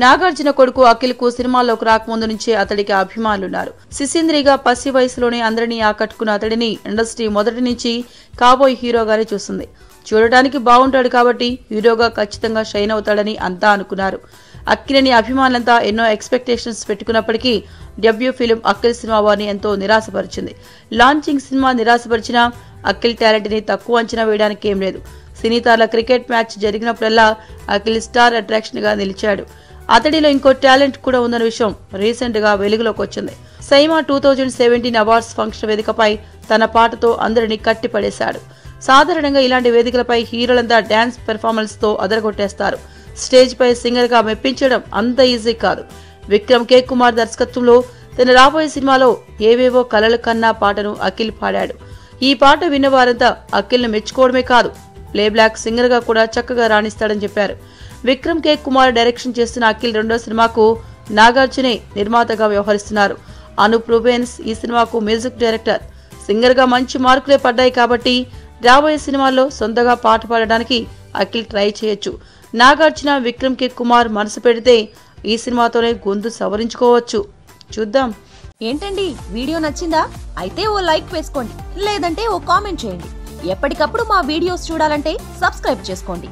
నాగార్జున కొడుకు అఖిల్ కు సినిమాల్లోకి రాకముందు నుంచే అతడికి అభిమానులున్నారు. శిశింద్రిగా పసి వయసులోనే అందరినీ ఆకట్టుకున్న అతడిని ఇండస్ట్రీ మొదటి నుంచి కాబోయ్ హీరోగానే చూస్తుంది. చూడటానికి బాగుంటాడు కాబట్టి హీరోగా ఖచ్చితంగా షైన్ అవుతాడని అంతా అనుకున్నారు. అఖిల్ని అభిమానులంతా ఎన్నో ఎక్స్పెక్టేషన్స్ పెట్టుకున్నప్పటికీ డెబ్యూ ఫిలిం అఖిల్ సినిమా వారిని ఎంతో నిరాశపరిచింది. లాంచింగ్ సినిమా నిరాశపరిచిన అఖిల్ టాలెంట్ ని తక్కువ అంచనా వేయడానికి ఏం లేదు. సినీతార్ల క్రికెట్ మ్యాచ్ జరిగినప్పుడల్లా అఖిల్ స్టార్ అట్రాక్షన్ గా నిలిచాడు. అతడిలో ఇంకో టాలెంట్ కూడా ఉందన్న విషయం రీసెంట్ గా వెలుగులోకి వచ్చింది. సైమా 2017 అవార్డ్స్ ఫంక్షన్ వేదికపై తన పాటతో అందరినీ కట్టిపడేశాడు. సాధారణంగా ఇలాంటి వేదికలపై హీరోలంతా డాన్స్ పెర్ఫార్మెన్స్ తో అదరగొట్టేస్తారు. స్టేజ్ పై సింగర్ గా మెప్పించడం అంత ఈజీ కాదు. విక్రమ్ కే కుమార్ దర్శకత్వంలో తన రాబోయే సినిమాలో ఏవేవో కలలు కన్నా పాటను అఖిల్ పాడాడు. ఈ పాట విన్న వారంతా అఖిల్ ను మెచ్చుకోవడమే కాదు, ప్లేబ్లాక్ సింగర్ గా కూడా చక్కగా రాణిస్తాడని చెప్పారు. విక్రమ్ కే కుమార్ డైరెక్షన్ చేస్తున్న అఖిల్ రెండో సినిమాకు నాగార్జునే నిర్మాతగా వ్యవహరిస్తున్నారు. అనూప్ రూబెన్స్ ఈ సినిమాకు మ్యూజిక్ డైరెక్టర్. సింగర్ గా మంచి మార్కులే పడ్డాయి కాబట్టి రాబోయే సినిమాల్లో సొంతగా పాట పాడడానికి అఖిల్ ట్రై చేయొచ్చు. నాగార్జున విక్రమ్ కే కుమార్ మనసు పెడితే ఈ సినిమాతోనే గొంతు సవరించుకోవచ్చు. చూద్దాం. ఏంటండి, వీడియో నచ్చిందా? అయితే ఓ లైక్ వేసుకోండి, లేదంటే ఓ కామెంట్ చేయండి. ఎప్పటికప్పుడు మా వీడియోస్ చూడాలంటే సబ్స్క్రైబ్ చేసుకోండి.